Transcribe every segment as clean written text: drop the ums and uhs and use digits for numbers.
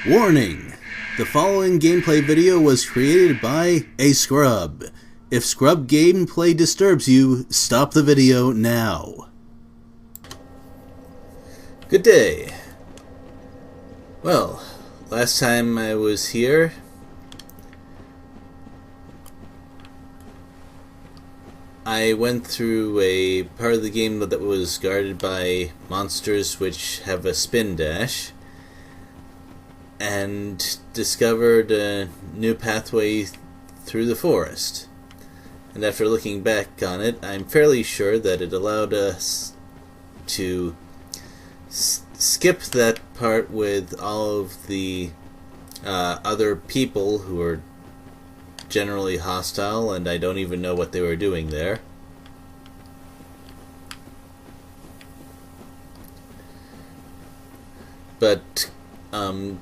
Warning! The following gameplay video was created by a scrub. If scrub gameplay disturbs you, stop the video now. Good day. Well, last time I was here, I went through a part of the game that was guarded by monsters which have a spin dash, and discovered a new pathway through the forest. And after looking back on it, I'm fairly sure that it allowed us to skip that part with all of the other people who are generally hostile, and I don't even know what they were doing there. But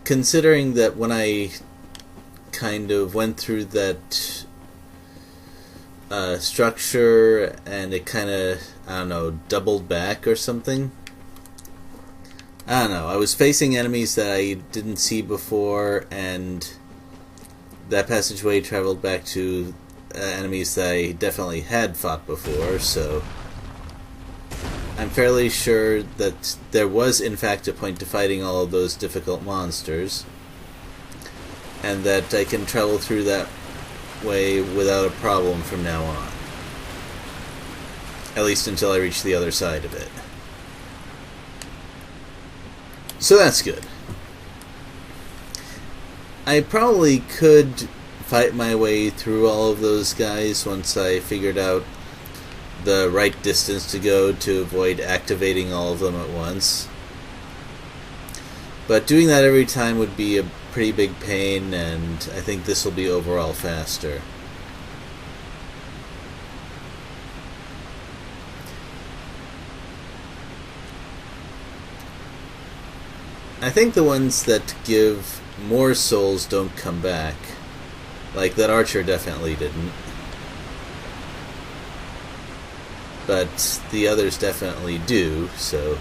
considering that when I kind of went through that structure and it kind of, I don't know, doubled back or something, I don't know, I was facing enemies that I didn't see before, and that passageway traveled back to enemies that I definitely had fought before, so I'm fairly sure that there was in fact a point to fighting all of those difficult monsters, and that I can travel through that way without a problem from now on. At least until I reach the other side of it. So that's good. I probably could fight my way through all of those guys once I figured out the right distance to go to avoid activating all of them at once. But doing that every time would be a pretty big pain, and I think this will be overall faster. I think the ones that give more souls don't come back. Like that archer definitely didn't. But the others definitely do, so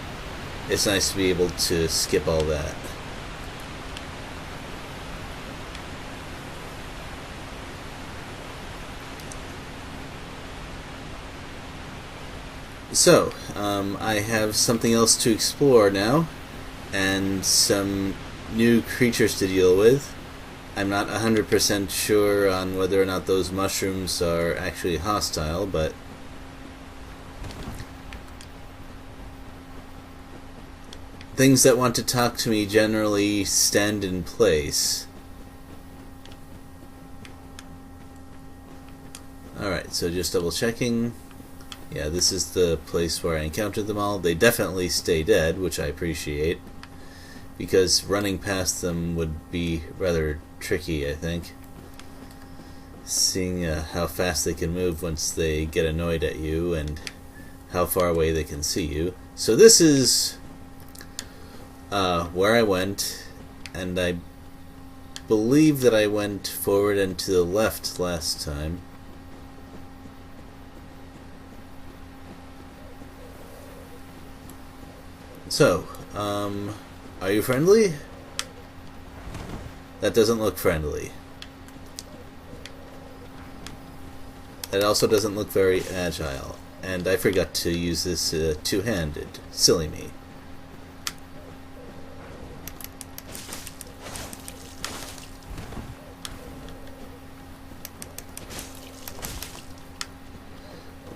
it's nice to be able to skip all that. So, I have something else to explore now, and some new creatures to deal with. I'm not 100% sure on whether or not those mushrooms are actually hostile, but things that want to talk to me generally stand in place. Alright, so just double checking. Yeah, this is the place where I encountered them all. They definitely stay dead, which I appreciate, because running past them would be rather tricky, I think. Seeing how fast they can move once they get annoyed at you, and how far away they can see you. So this is where I went, and I believe that I went forward and to the left last time. So, are you friendly? That doesn't look friendly. It also doesn't look very agile. And I forgot to use this two-handed. Silly me.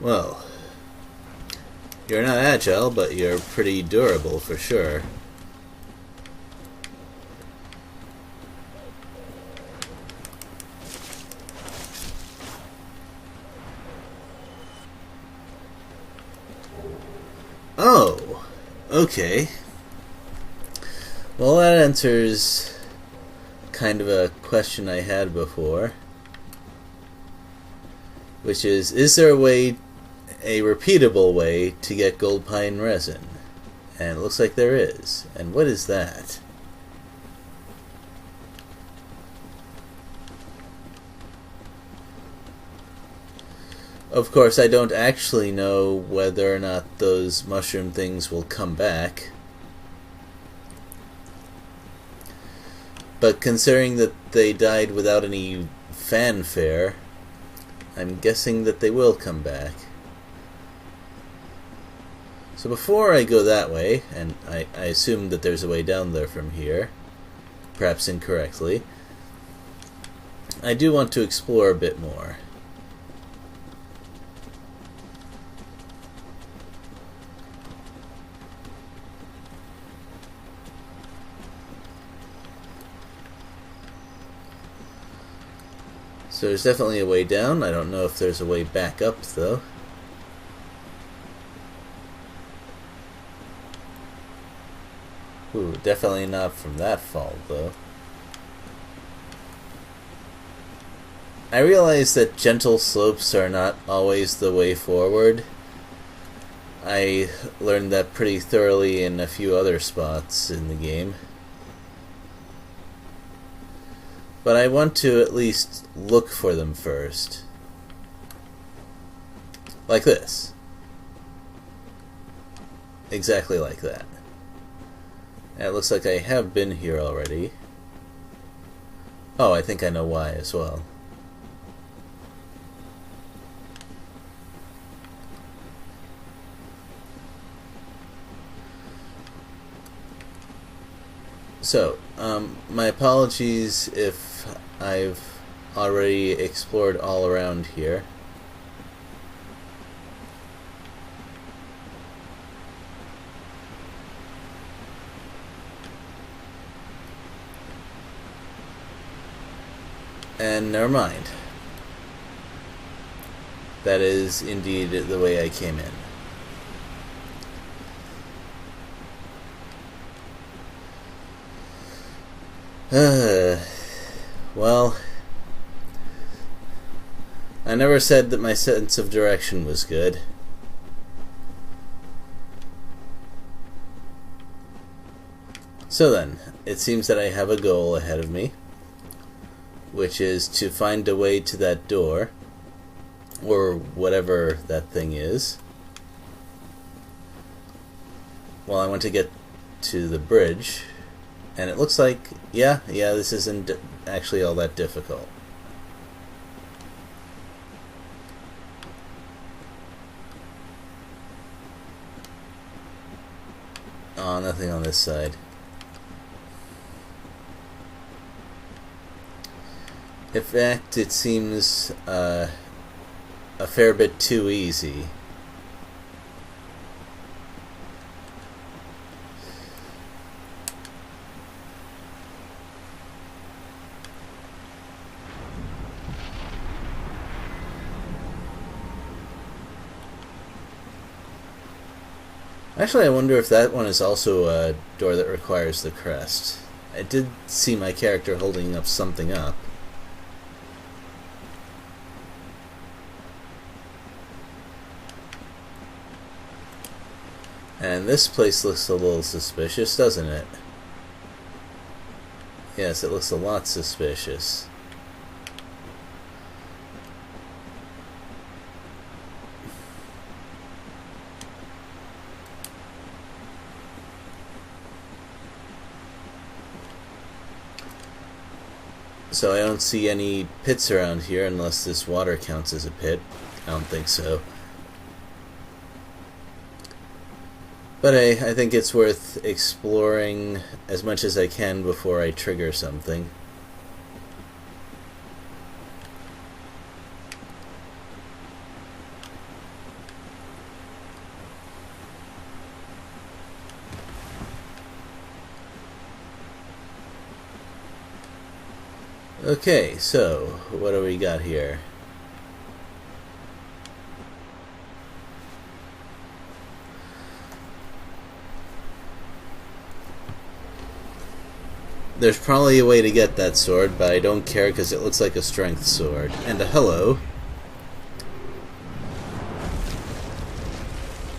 Well, you're not agile, but you're pretty durable for sure. Oh, okay. Well, that answers kind of a question I had before, which is there a repeatable way to get gold pine resin? And it looks like there is. And what is that? Of course, I don't actually know whether or not those mushroom things will come back. But considering that they died without any fanfare, I'm guessing that they will come back. So before I go that way, and I assume that there's a way down there from here, perhaps incorrectly, I do want to explore a bit more. So there's definitely a way down. I don't know if there's a way back up, though. Ooh, definitely not from that fall, though. I realize that gentle slopes are not always the way forward. I learned that pretty thoroughly in a few other spots in the game. But I want to at least look for them first. Like this. Exactly like that. And it looks like I have been here already. Oh, I think I know why as well. So, my apologies if I've already explored all around here. And never mind. That is indeed the way I came in. Well, I never said that my sense of direction was good. So then, it seems that I have a goal ahead of me, which is to find a way to that door, or whatever that thing is. Well, I want to get to the bridge. And it looks like, yeah, this isn't actually all that difficult. Oh, nothing on this side. In fact, it seems a fair bit too easy. Actually, I wonder if that one is also a door that requires the crest. I did see my character holding up something up. And this place looks a little suspicious, doesn't it? Yes, it looks a lot suspicious. So I don't see any pits around here unless this water counts as a pit. I don't think so. But I think it's worth exploring as much as I can before I trigger something. Okay, so what do we got here? There's probably a way to get that sword, but I don't care because it looks like a strength sword. And a hello.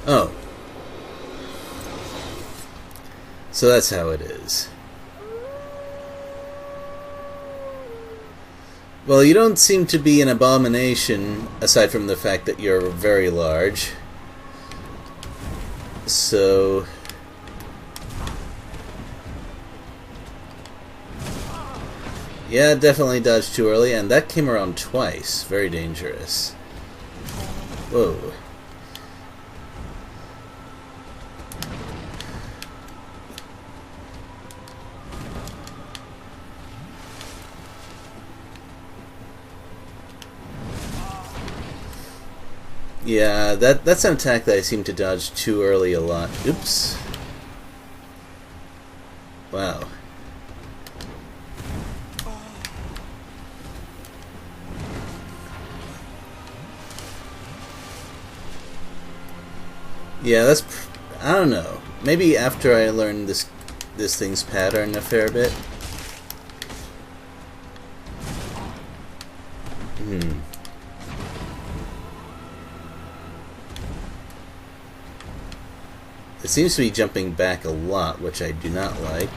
Oh. So that's how it is. Well, you don't seem to be an abomination, aside from the fact that you're very large. So... Yeah, definitely dodged too early, and that came around twice. Very dangerous. Whoa. Yeah, that's an attack that I seem to dodge too early a lot. Oops. Wow. Yeah, I don't know. Maybe after I learn this thing's pattern a fair bit. It seems to be jumping back a lot, which I do not like.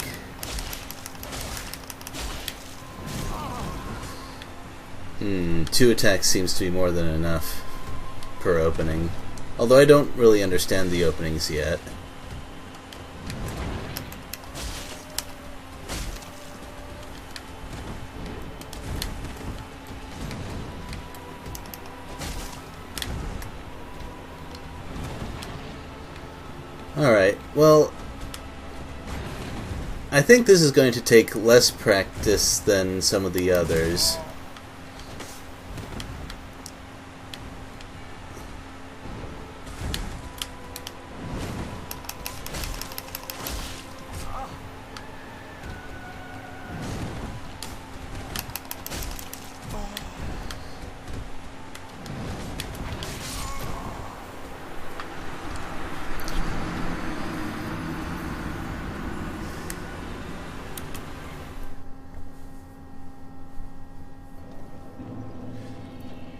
Two attacks seems to be more than enough per opening. Although I don't really understand the openings yet. Alright, well, I think this is going to take less practice than some of the others.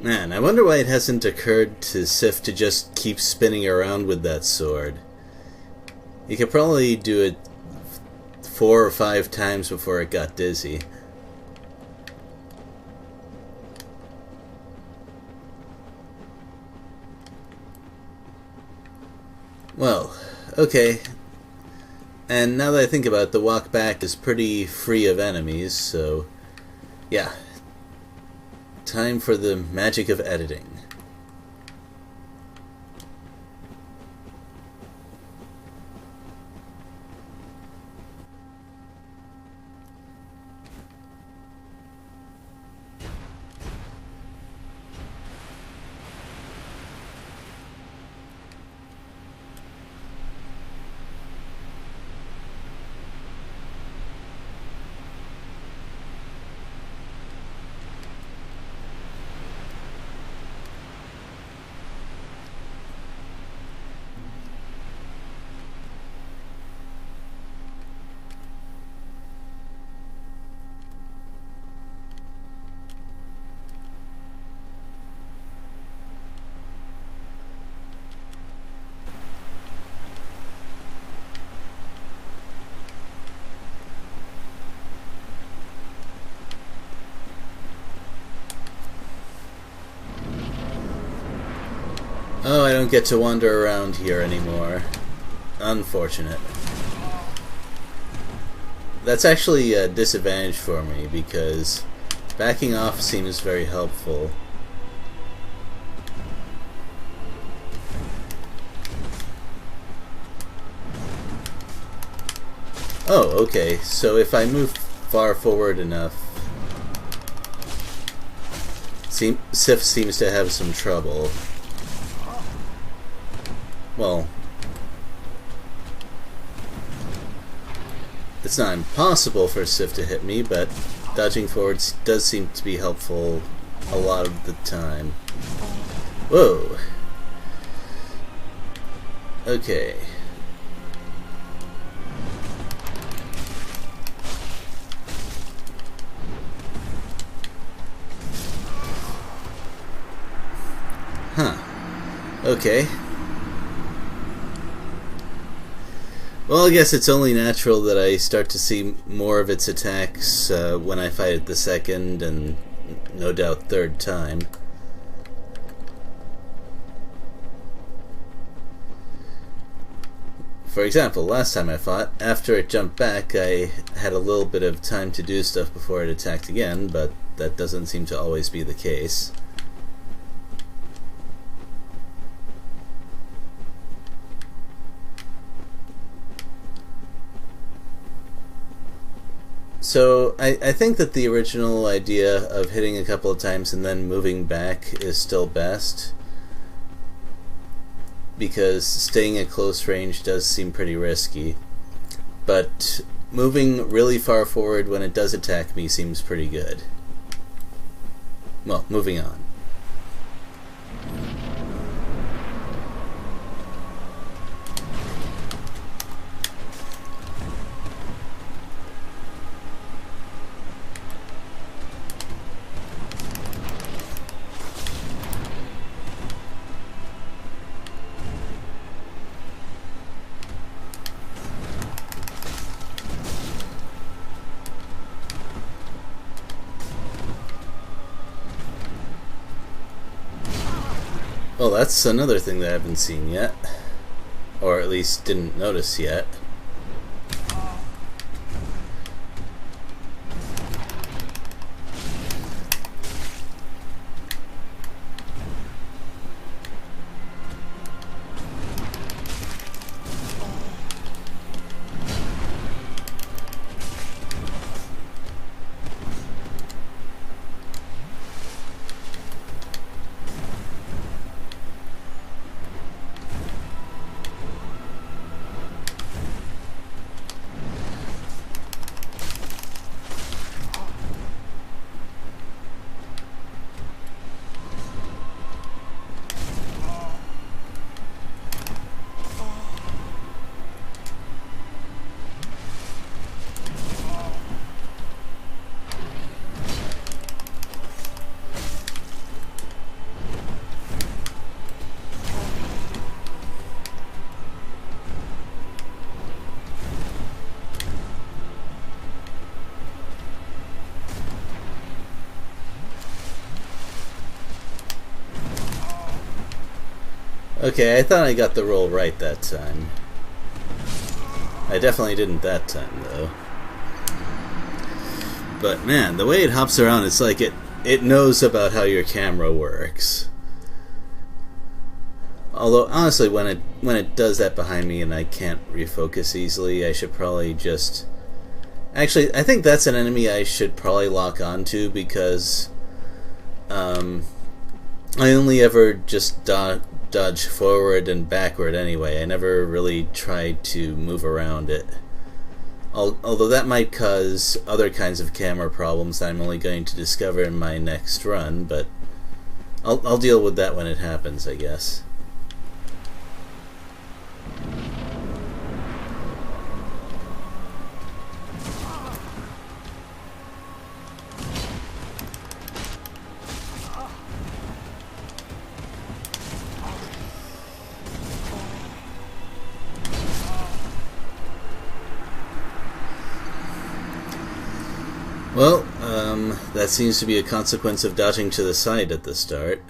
Man, I wonder why it hasn't occurred to Sif to just keep spinning around with that sword. You could probably do it 4 or 5 times before it got dizzy. Well, okay. And now that I think about it, the walk back is pretty free of enemies, so yeah. Time for the magic of editing. Oh, I don't get to wander around here anymore. Unfortunate. That's actually a disadvantage for me, because backing off seems very helpful. Oh, okay. So if I move far forward enough, Sif seems to have some trouble. Well, it's not impossible for Sif to hit me, but dodging forwards does seem to be helpful a lot of the time. Whoa. Okay. Huh. Okay. Well, I guess it's only natural that I start to see more of its attacks when I fight it the second and no doubt third time. for example, last time I fought, after it jumped back, I had a little bit of time to do stuff before it attacked again, but that doesn't seem to always be the case. So, I think that the original idea of hitting a couple of times and then moving back is still best, because staying at close range does seem pretty risky. But moving really far forward when it does attack me seems pretty good. Well, moving on. Well, that's another thing that I haven't seen yet. Or at least didn't notice yet. Okay, I thought I got the roll right that time. I definitely didn't that time, though. But man, the way it hops around, it's like it knows about how your camera works. Although, honestly, when it does that behind me and I can't refocus easily, I should probably just... Actually, I think that's an enemy I should probably lock onto, because I only ever just dodge forward and backward anyway. I never really tried to move around it. Although that might cause other kinds of camera problems that I'm only going to discover in my next run, but I'll deal with that when it happens, I guess. Well, that seems to be a consequence of dodging to the side at the start.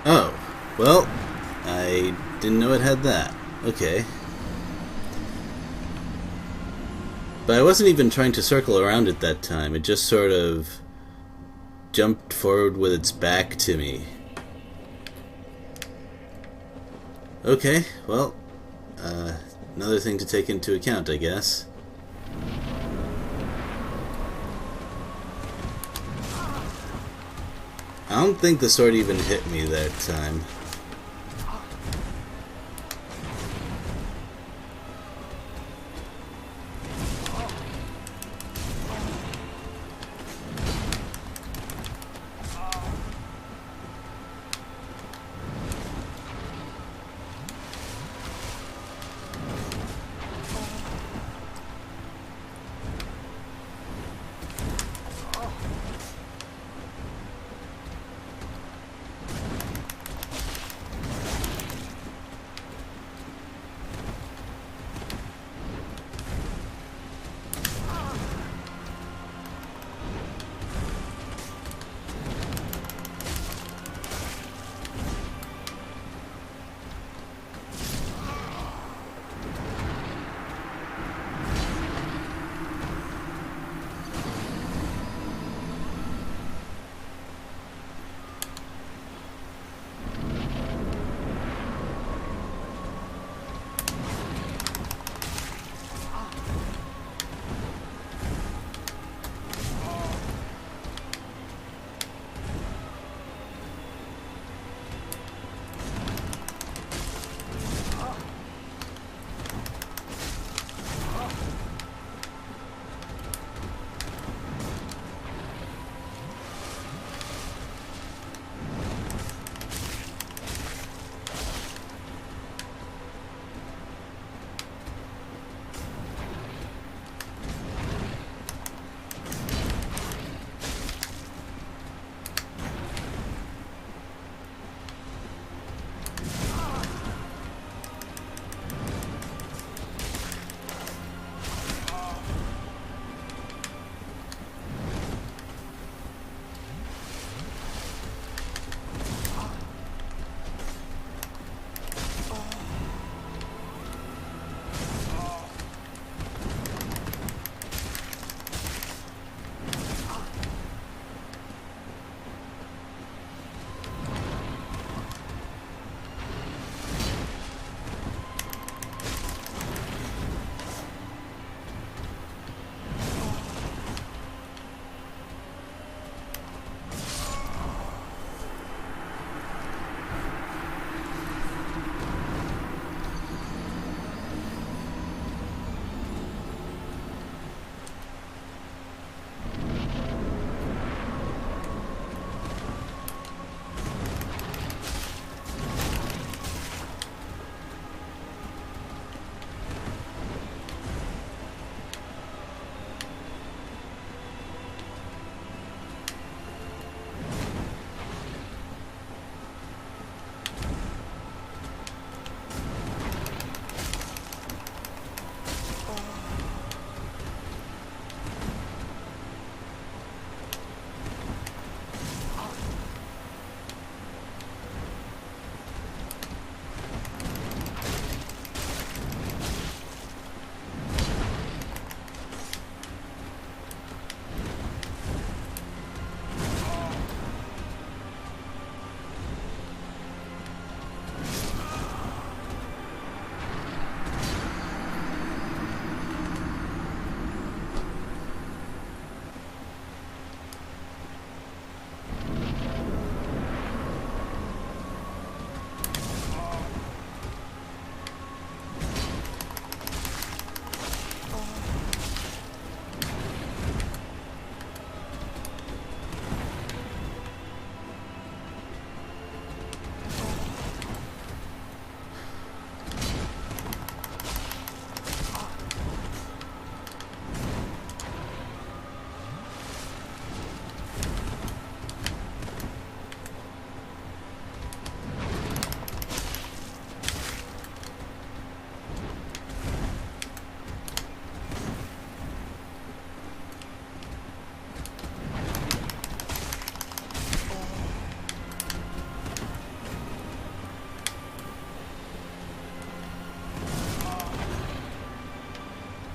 Oh, well, I didn't know it had that. Okay. But I wasn't even trying to circle around it that time. It just sort of jumped forward with its back to me. Okay, well, another thing to take into account, I guess. I don't think the sword even hit me that time.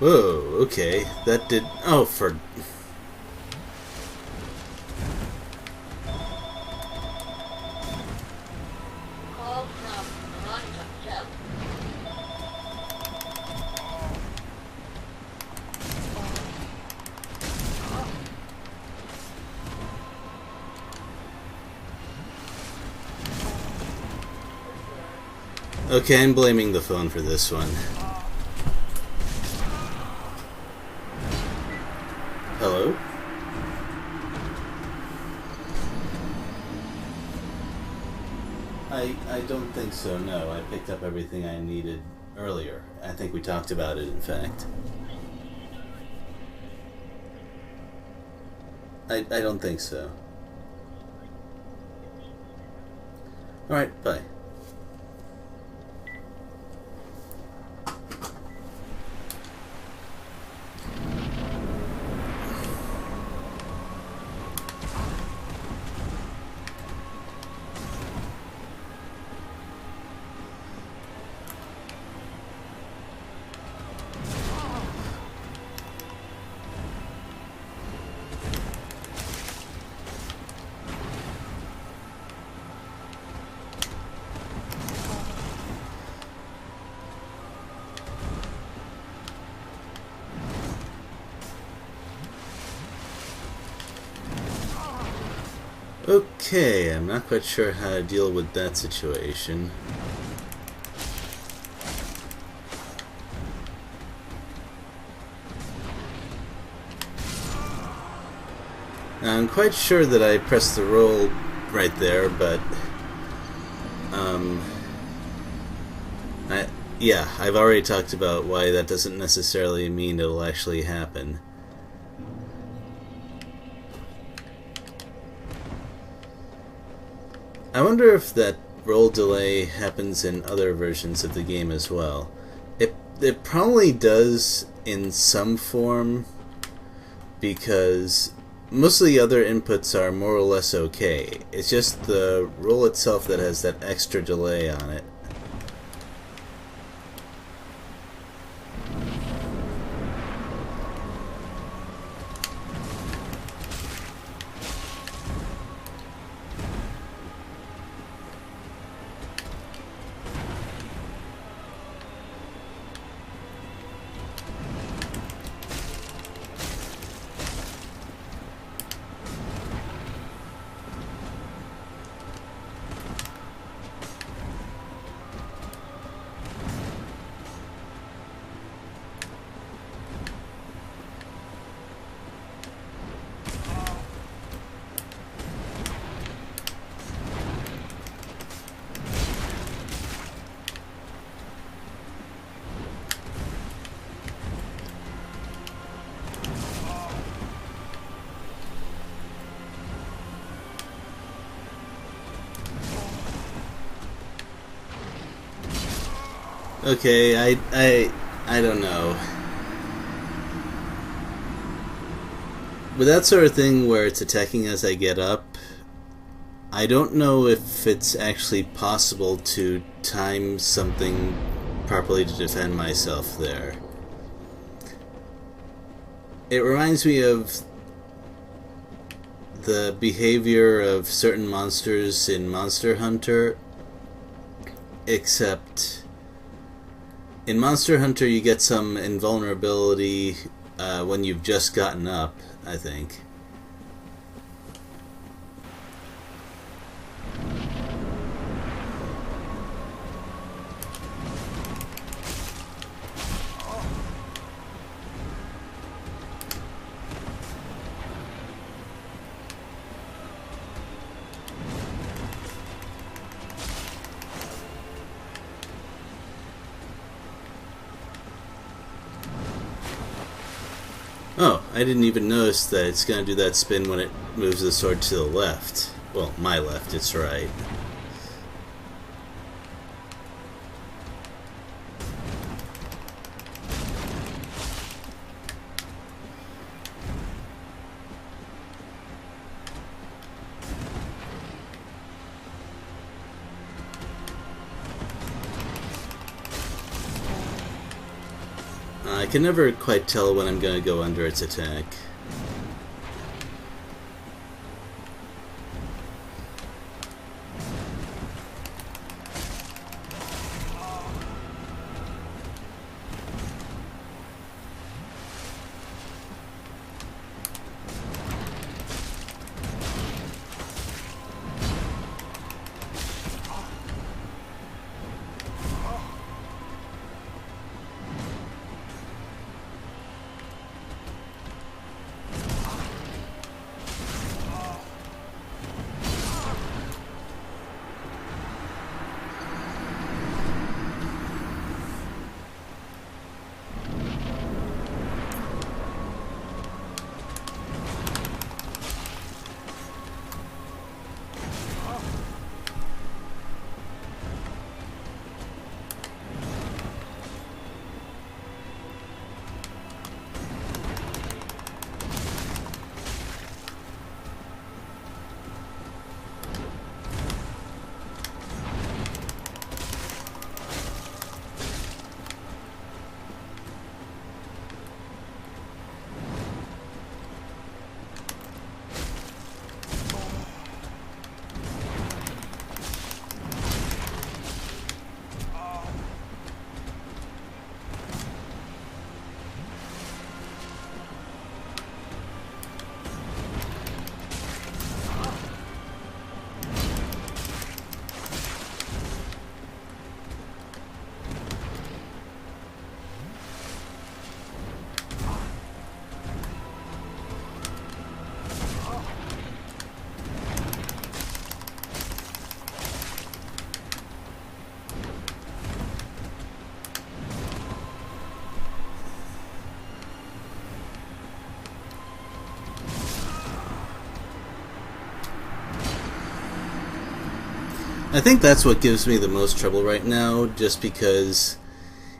Whoa, okay. That did... Oh, for... Okay, I'm blaming the phone for this one. Hello? I don't think so, no. I picked up everything I needed earlier. I think we talked about it, in fact. I don't think so. Alright, bye. Okay, I'm not quite sure how to deal with that situation. I'm quite sure that I pressed the roll right there, but yeah, I've already talked about why that doesn't necessarily mean it'll actually happen. I wonder if that roll delay happens in other versions of the game as well. It probably does in some form, because most of the other inputs are more or less okay. It's just the roll itself that has that extra delay on it. Okay, I don't know. With that sort of thing where it's attacking as I get up, I don't know if it's actually possible to time something properly to defend myself there. It reminds me of the behavior of certain monsters in Monster Hunter, except in Monster Hunter you get some invulnerability when you've just gotten up, I think. Oh, I didn't even notice that it's going to do that spin when it moves the sword to the left. Well, my left, it's right. I can never quite tell when I'm going to go under its attack. I think that's what gives me the most trouble right now, just because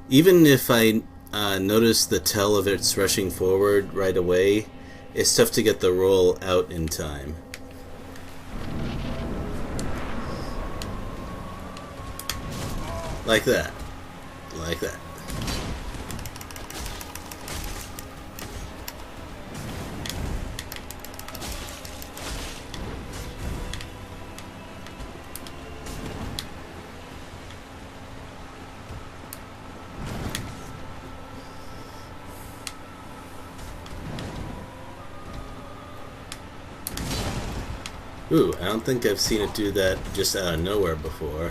even if I notice the tell of it's rushing forward right away, it's tough to get the roll out in time. Like that. Like that. Ooh, I don't think I've seen it do that just out of nowhere before.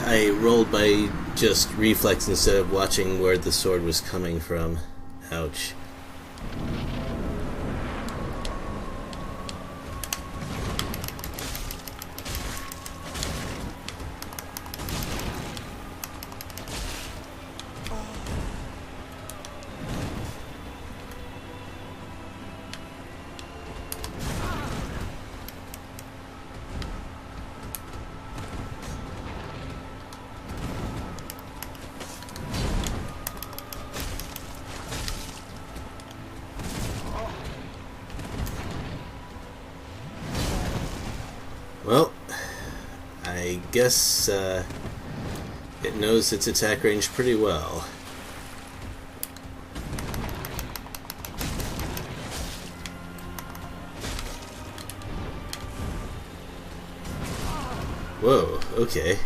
I rolled by just reflex instead of watching where the sword was coming from. Ouch. Well, I guess it knows its attack range pretty well. Whoa, okay.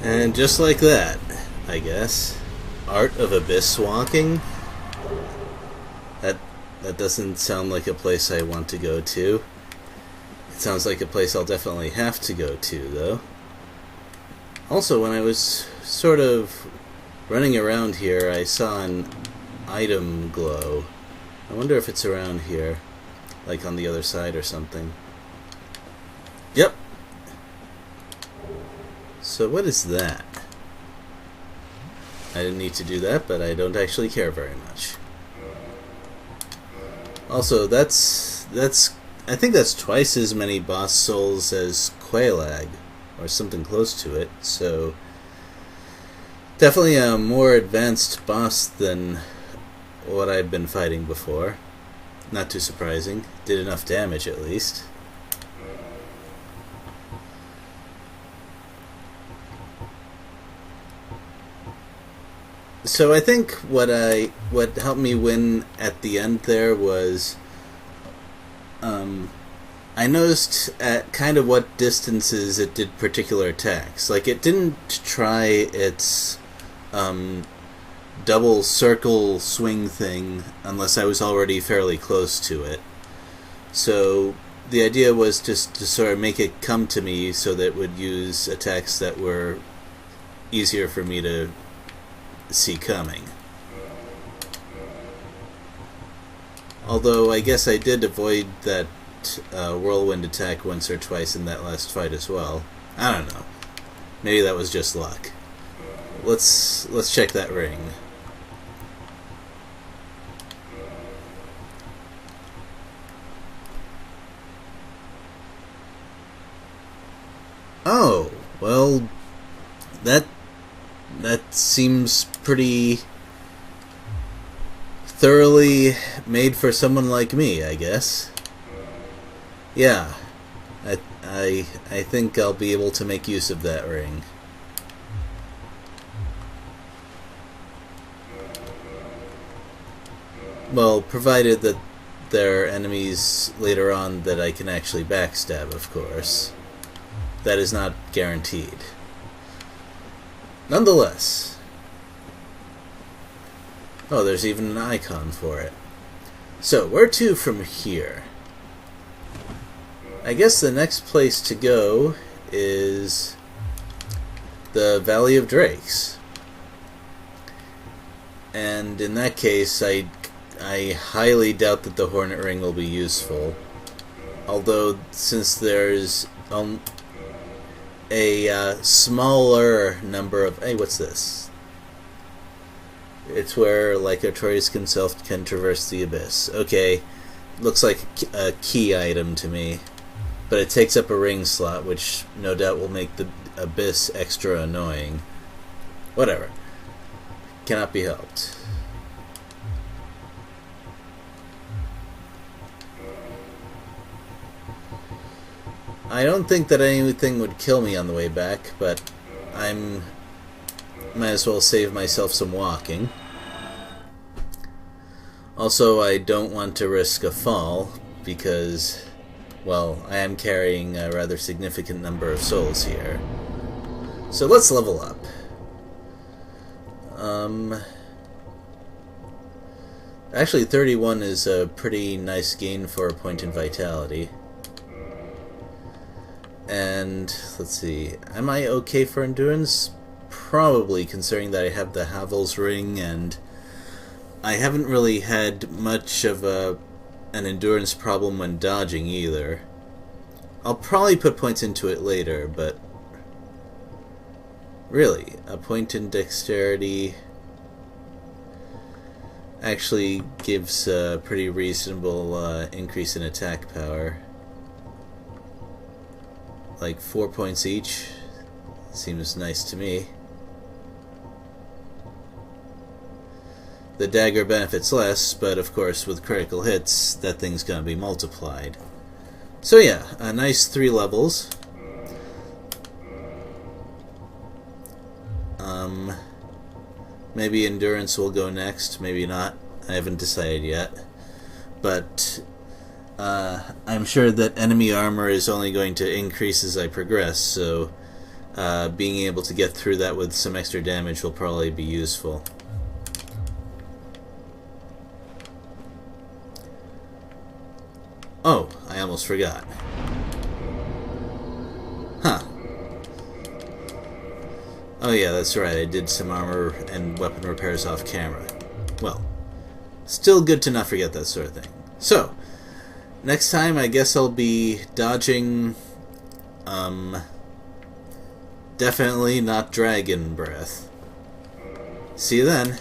And just like that, I guess. Art of Abyss Walking? That doesn't sound like a place I want to go to. It sounds like a place I'll definitely have to go to, though. Also, when I was sort of running around here, I saw an item glow. I wonder if it's around here, like on the other side or something. Yep. So what is that? I didn't need to do that, but I don't actually care very much. Also, that's I think that's twice as many boss souls as Quelaag, or something close to it, so definitely a more advanced boss than what I've been fighting before. Not too surprising. Did enough damage at least. So I think what helped me win at the end there was I noticed at kind of what distances it did particular attacks. Like, it didn't try its double circle swing thing unless I was already fairly close to it. So the idea was just to sort of make it come to me so that it would use attacks that were easier for me to see coming. Although I guess I did avoid that whirlwind attack once or twice in that last fight as well. I don't know. Maybe that was just luck. Let's check that ring. Oh, well, that seems pretty thoroughly made for someone like me, I guess. Yeah, I think I'll be able to make use of that ring. Well, provided that there are enemies later on that I can actually backstab, of course. That is not guaranteed. Nonetheless. Oh, there's even an icon for it. So, where to from here? I guess the next place to go is the Valley of Drakes. And in that case, I highly doubt that the Hornet Ring will be useful. Although, since there's a smaller number of... Hey, what's this? It's where Lycotorius himself can traverse the abyss. Okay, looks like a key item to me. But it takes up a ring slot, which no doubt will make the abyss extra annoying. Whatever. Cannot be helped. I don't think that anything would kill me on the way back, but might as well save myself some walking. Also, I don't want to risk a fall, because, well, I am carrying a rather significant number of souls here. So let's level up. Actually, 31 is a pretty nice gain for a point in vitality. And, let's see, am I okay for endurance? Probably, considering that I have the Havel's Ring, and I haven't really had much of an endurance problem when dodging either. I'll probably put points into it later, but really, a point in dexterity actually gives a pretty reasonable increase in attack power. Like 4 points each. Seems nice to me. The dagger benefits less, but of course with critical hits, that thing's gonna be multiplied. So yeah, a nice 3 levels. Maybe endurance will go next, maybe not. I haven't decided yet. But I'm sure that enemy armor is only going to increase as I progress, so being able to get through that with some extra damage will probably be useful. Oh, I almost forgot. Huh. Oh yeah, that's right, I did some armor and weapon repairs off camera. Well, still good to not forget that sort of thing. So, next time I guess I'll be dodging, definitely not dragon breath. See you then.